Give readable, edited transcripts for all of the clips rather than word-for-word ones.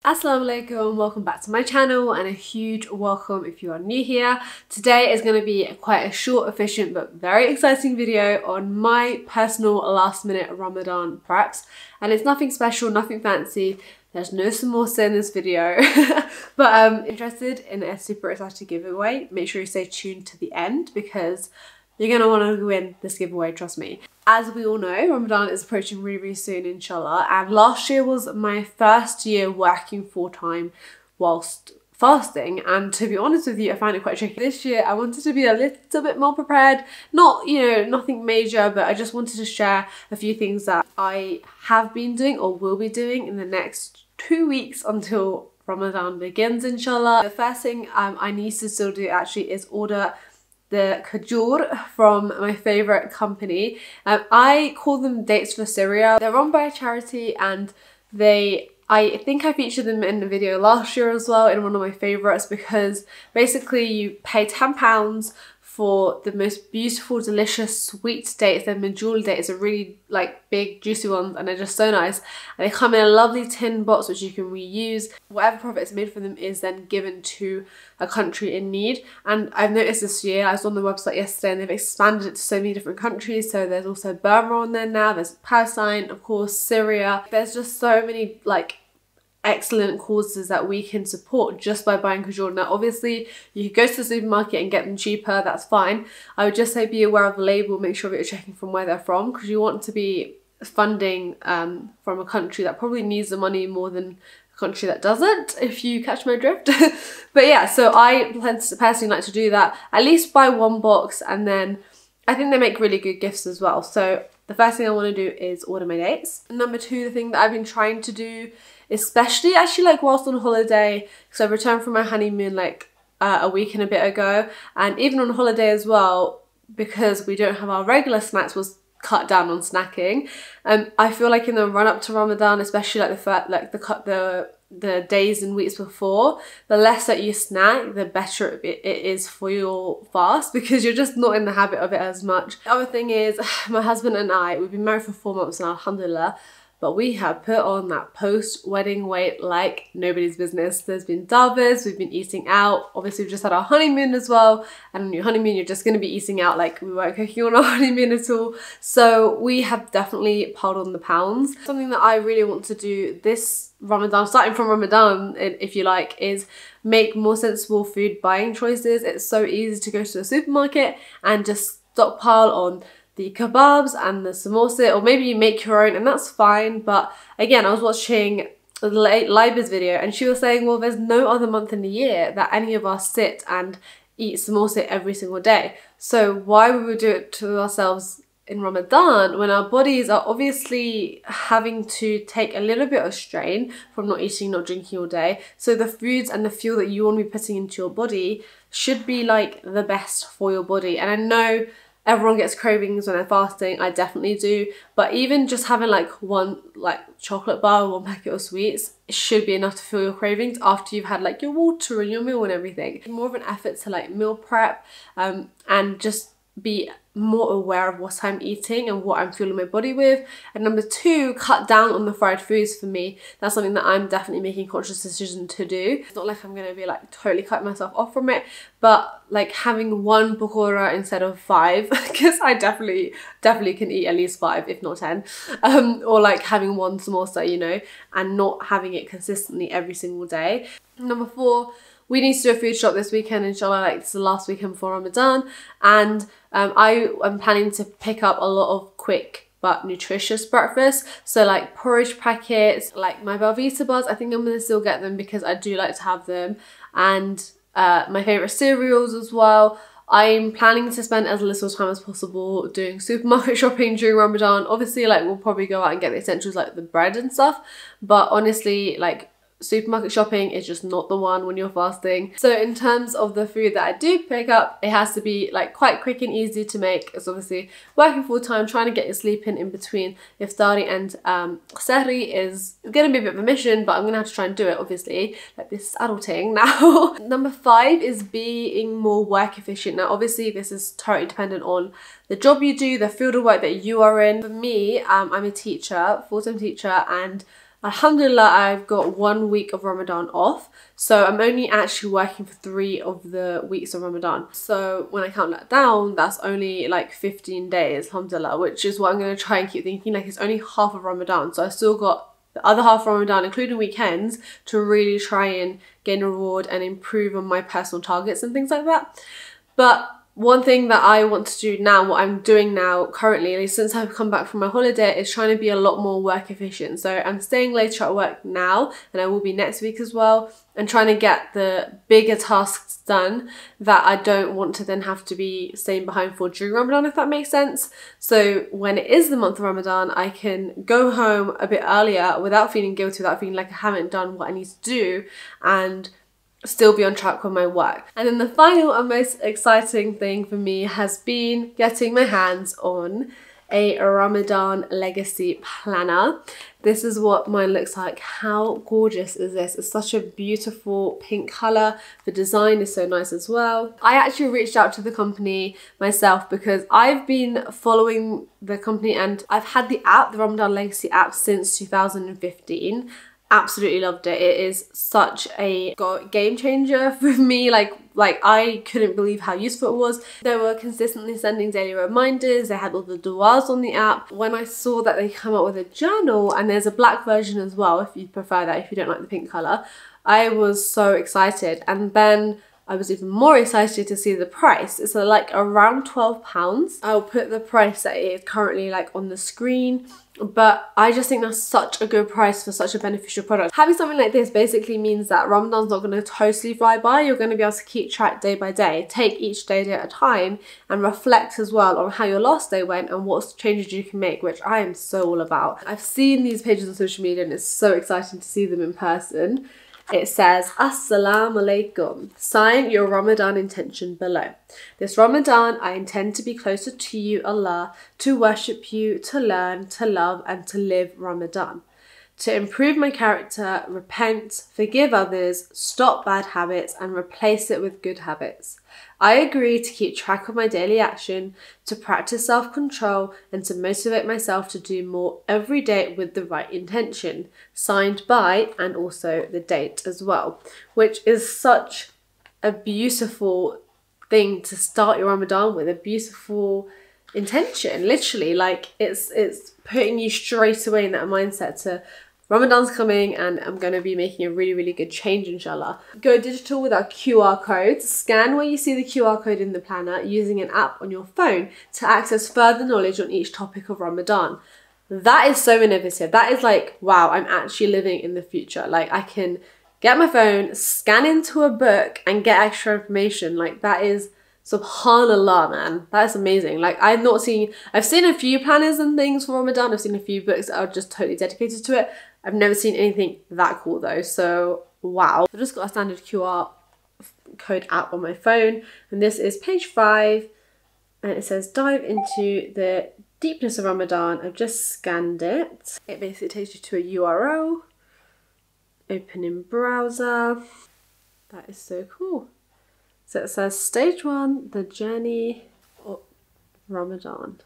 Assalamu alaikum, welcome back to my channel and a huge welcome if you are new here. Today is going to be quite a short, efficient but very exciting video on my personal last minute Ramadan preps, and it's nothing special, nothing fancy. There's no samosa in this video but interested in a super exciting giveaway, make sure you stay tuned to the end because you're going to want to win this giveaway, trust me. As we all know, Ramadan is approaching really soon, inshallah, and last year was my first year working full-time whilst fasting, and to be honest with you, I found it quite tricky. This year I wanted to be a little bit more prepared, not, you know, nothing major, but I just wanted to share a few things that I have been doing or will be doing in the next 2 weeks until Ramadan begins, inshallah. The first thing I need to still do actually is order the Kajoor from my favourite company. I call them Dates for Syria. They're run by a charity and I think I featured them in a video last year as well in one of my favourites, because basically you pay £10 for the most beautiful, delicious, sweet dates. They're medjool dates, are really like big, juicy ones, and they're just so nice. And they come in a lovely tin box which you can reuse. Whatever profit is made from them is then given to a country in need. And I've noticed this year, I was on the website yesterday and they've expanded it to so many different countries. So there's also Burma on there now, there's Palestine, of course, Syria. There's just so many like excellent causes that we can support just by buying Kajoor. Now obviously you could go to the supermarket and get them cheaper, that's fine. I would just say be aware of the label, make sure that you're checking from where they're from, because you want to be funding from a country that probably needs the money more than a country that doesn't, if you catch my drift. But yeah, so I personally like to do that, at least buy one box, and then I think they make really good gifts as well. So the first thing I want to do is order my dates. Number two, the thing that I've been trying to do, especially actually like whilst on holiday, because I returned from my honeymoon like a week and a bit ago, and even on holiday as well, because we don't have our regular snacks, was cut down on snacking. I feel like in the run up to Ramadan, especially like the days and weeks before, the less that you snack, the better it is for your fast, because you're just not in the habit of it as much. The other thing is, my husband and I, we've been married for 4 months now, alhamdulillah, but we have put on that post-wedding weight like nobody's business. There's been davas, we've been eating out. Obviously, we've just had our honeymoon as well. And on your honeymoon, you're just going to be eating out, like we weren't cooking on our honeymoon at all. So we have definitely piled on the pounds. Something that I really want to do this Ramadan, starting from Ramadan, if you like, is make more sensible food buying choices. It's so easy to go to the supermarket and just stockpile on the kebabs and the samosa, or maybe you make your own, and that's fine. But again, I was watching Liba's video and she was saying, well, there's no other month in the year that any of us sit and eat samosa every single day. So why would we do it to ourselves in Ramadan when our bodies are obviously having to take a little bit of strain from not eating, not drinking all day? So the foods and the fuel that you want to be putting into your body should be like the best for your body. And I know everyone gets cravings when they're fasting, I definitely do, but even just having like one like chocolate bar or one packet of sweets, it should be enough to fill your cravings after you've had like your water and your meal and everything. More of an effort to like meal prep and just be more aware of what I'm eating and what I'm fueling my body with. And number two, cut down on the fried foods. For me, that's something that I'm definitely making a conscious decision to do. It's not like I'm going to be like totally cut myself off from it, but like having one pakora instead of 5, because I definitely can eat at least 5 if not 10, or like having one samosa, you know, and not having it consistently every single day. Number 4, we need to do a food shop this weekend, inshallah. Like, it's the last weekend before Ramadan, and I am planning to pick up a lot of quick but nutritious breakfast. So like porridge packets, like my Belvita bars, I think I'm gonna still get them because I do like to have them, and my favourite cereals as well. I'm planning to spend as little time as possible doing supermarket shopping during Ramadan. Obviously, like we'll probably go out and get the essentials like the bread and stuff, but honestly, like supermarket shopping is just not the one when you're fasting. So in terms of the food that I do pick up, it has to be like quite quick and easy to make. It's obviously working full time, trying to get your sleep in between iftari and sahri is gonna be a bit of a mission, but I'm gonna have to try and do it, obviously. Like, this is adulting now. Number 5 is being more work efficient. Now obviously this is totally dependent on the job you do, the field of work that you are in. For me, I'm a teacher, full-time teacher, and Alhamdulillah, I've got 1 week of Ramadan off, so I'm only actually working for 3 of the weeks of Ramadan. So when I count that down, that's only like 15 days, alhamdulillah, which is what I'm going to try and keep thinking, like it's only half of Ramadan, so I still got the other half of Ramadan, including weekends, to really try and gain a reward and improve on my personal targets and things like that. But one thing that I want to do now, what I'm doing now currently, since I've come back from my holiday, is trying to be a lot more work efficient. So I'm staying later at work now, and I will be next week as well, and trying to get the bigger tasks done that I don't want to then have to be staying behind for during Ramadan, if that makes sense. So when it is the month of Ramadan, I can go home a bit earlier without feeling guilty, without feeling like I haven't done what I need to do, and still be on track with my work. And then the final and most exciting thing for me has been getting my hands on a Ramadan legacy planner. This is what mine looks like. How gorgeous is this? It's such a beautiful pink colour. The design is so nice as well. I actually reached out to the company myself because I've been following the company and I've had the app, the Ramadan Legacy app, since 2015. Absolutely loved it. It is such a game changer for me. Like I couldn't believe how useful it was. They were consistently sending daily reminders. They had all the du'as on the app. When I saw that they come out with a journal, and there's a black version as well if you prefer that, if you don't like the pink colour, I was so excited. And then I was even more excited to see the price. It's like around £12. I'll put the price that it is currently like on the screen, but I just think that's such a good price for such a beneficial product. Having something like this basically means that Ramadan's not going to totally fly by. You're going to be able to keep track day by day, take each day at a time, and reflect as well on how your last day went and what changes you can make, which I am so all about. I've seen these pages on social media and it's so exciting to see them in person. It says, Assalamu alaikum. Sign your Ramadan intention below. This Ramadan, I intend to be closer to you, Allah, to worship you, to learn, to love, and to live Ramadan. To improve my character, repent, forgive others, stop bad habits, and replace it with good habits. I agree to keep track of my daily action, to practice self-control, and to motivate myself to do more every day with the right intention. Signed by, and also the date as well, which is such a beautiful thing to start your Ramadan with, a beautiful intention. Literally, like it's putting you straight away in that mindset to Ramadan's coming and I'm going to be making a really, really good change, inshallah. Go digital with our QR code. Scan where you see the QR code in the planner using an app on your phone to access further knowledge on each topic of Ramadan. That is so innovative. That is like, wow, I'm actually living in the future. Like I can get my phone, scan into a book and get extra information. Like that is, subhanallah, man, that is amazing. Like I've seen a few planners and things for Ramadan. I've seen a few books that are just totally dedicated to it. I've never seen anything that cool though, so wow. I've just got a standard QR code app on my phone, and this is page 5, and it says dive into the deepness of Ramadan. I've just scanned it. It basically takes you to a URL. Open in browser. That is so cool. So it says stage 1, the journey of Ramadan.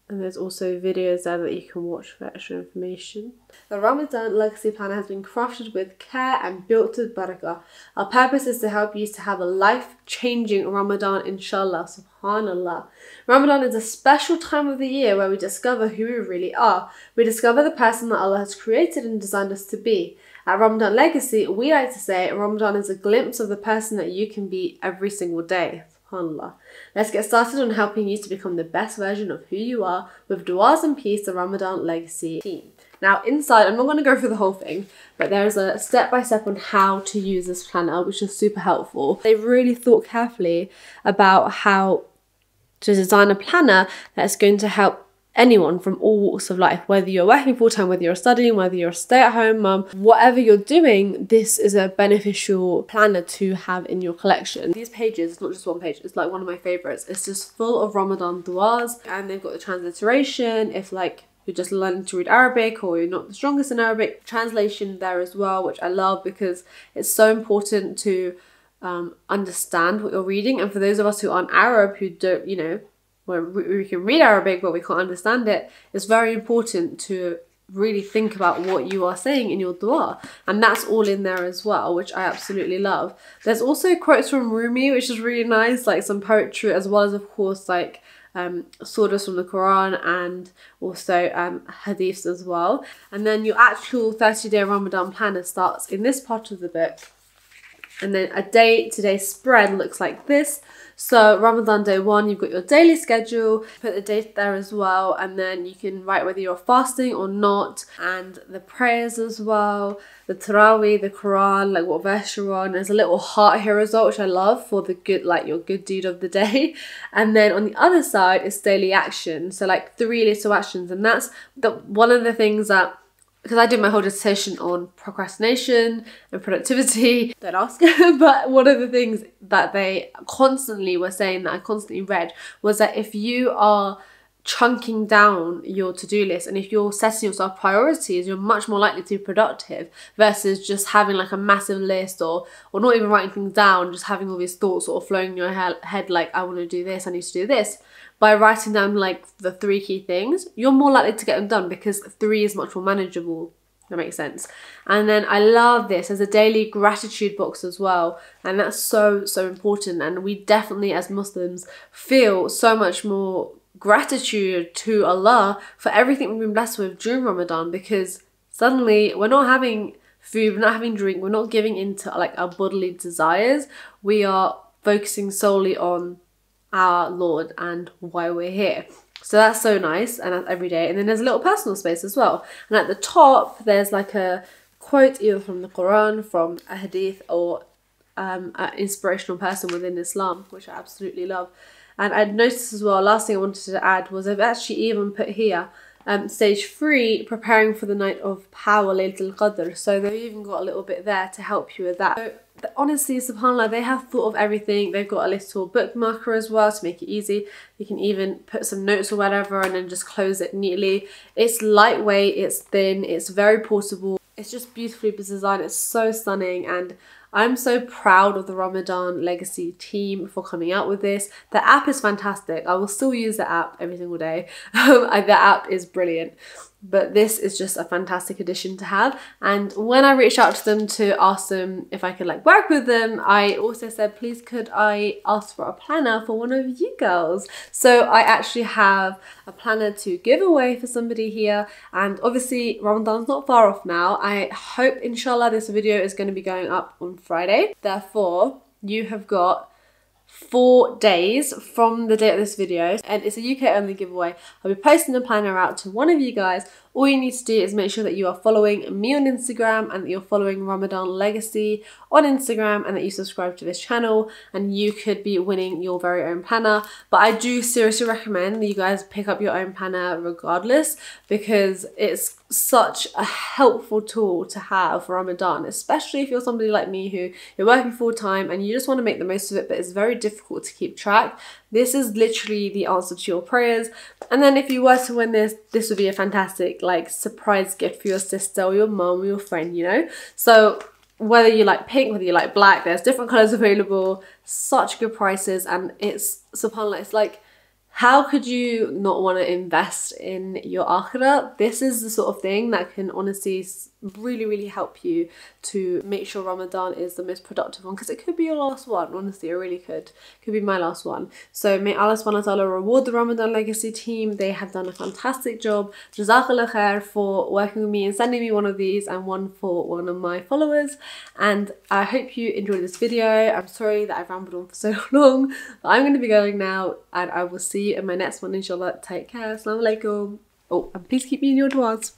And there's also videos there that you can watch for extra information. The Ramadan Legacy Planner has been crafted with care and built with barakah. Our purpose is to help you to have a life-changing Ramadan, inshallah, subhanallah. Ramadan is a special time of the year where we discover who we really are. We discover the person that Allah has created and designed us to be. At Ramadan Legacy, we like to say Ramadan is a glimpse of the person that you can be every single day. SubhanAllah. Let's get started on helping you to become the best version of who you are with du'as and peace, the Ramadan Legacy team. Now inside, I'm not going to go through the whole thing, but there's a step-by-step on how to use this planner, which is super helpful. They really thought carefully about how to design a planner that's going to help anyone from all walks of life, whether you're working full-time, whether you're studying, whether you're a stay-at-home mum, whatever you're doing, this is a beneficial planner to have in your collection. These pages, it's not just one page, it's like one of my favorites. It's just full of Ramadan du'as, and they've got the transliteration if like you're just learning to read Arabic or you're not the strongest in Arabic. Translation there as well, which I love because it's so important to understand what you're reading. And for those of us who aren't Arab, who don't, when we can read Arabic but we can't understand it, it's very important to really think about what you are saying in your dua, and that's all in there as well, which I absolutely love. There's also quotes from Rumi, which is really nice, like some poetry, as well as of course like surahs from the Quran and also hadiths as well. And then your actual 30-day Ramadan planner starts in this part of the book, and then a day-to-day spread looks like this. So Ramadan day 1, you've got your daily schedule, put the date there as well, and then you can write whether you're fasting or not, and the prayers as well, the Taraweeh, the Quran, like what verse you're on. There's a little heart here as well, which I love, for the good, like your good deed of the day. And then on the other side is daily action, so like 3 little actions, and that's one of the things that, because I did my whole dissertation on procrastination and productivity, don't ask, but one of the things that they constantly were saying, that I constantly read, was that if you are chunking down your to-do list and if you're setting yourself priorities, you're much more likely to be productive versus just having like a massive list, or not even writing things down, just having all these thoughts sort of flowing in your head like, I want to do this, I need to do this. By writing down like the 3 key things, you're more likely to get them done, because 3 is much more manageable. That makes sense. And then I love this as a daily gratitude box as well, and that's so important. And we definitely as Muslims feel so much more gratitude to Allah for everything we've been blessed with during Ramadan, because suddenly we're not having food, we're not having drink, we're not giving into like our bodily desires, we are focusing solely on our Lord and why we're here. So that's so nice, and that's every day. And then there's a little personal space as well, and at the top there's like a quote either from the Quran, from a hadith, or an inspirational person within Islam, which I absolutely love. And I noticed as well, last thing I wanted to add was I've actually even put here stage 3, preparing for the night of power, Laylatul Qadr. So they've even got a little bit there to help you with that. So, honestly, subhanAllah, they have thought of everything. They've got a little bookmarker as well to make it easy. You can even put some notes or whatever and then just close it neatly. It's lightweight, it's thin, it's very portable. It's just beautifully designed. It's so stunning, and I'm so proud of the Ramadan Legacy team for coming out with this. The app is fantastic. I will still use the app every single day. The app is brilliant. But this is just a fantastic addition to have. And when I reached out to them to ask them if I could like work with them, I also said, please could I ask for a planner for one of you girls? So I actually have a planner to give away for somebody here. And obviously Ramadan's not far off now. I hope, inshallah, this video is going to be going up on Friday. Therefore, you have got 4 days from the date of this video, and it's a UK only giveaway. I'll be posting the planner out to one of you guys. All you need to do is make sure that you are following me on Instagram, and that you're following Ramadan Legacy on Instagram, and that you subscribe to this channel, and you could be winning your very own planner. But I do seriously recommend that you guys pick up your own planner regardless, because it's such a helpful tool to have for Ramadan, especially if you're somebody like me who you're working full time and you just want to make the most of it, but it's very difficult to keep track. This is literally the answer to your prayers. And then if you were to win this, this would be a fantastic like surprise gift for your sister or your mom or your friend, you know? So whether you like pink, whether you like black, there's different colors available, such good prices, and it's, subhanAllah, it's like, how could you not want to invest in your akhirah? This is the sort of thing that can honestly really help you to make sure Ramadan is the most productive one, because it could be your last one. Honestly, it really could be my last one. So may Allah subhanahu wa ta'ala reward the Ramadan Legacy team. They have done a fantastic job. Jazakallah khair for working with me and sending me one of these, and one for one of my followers. And I hope you enjoyed this video. I'm sorry that I've rambled on for so long, but I'm going to be going now, and I will see you in my next one, inshallah. Take care. Assalamu alaikum. Oh, and please keep me in your du'as.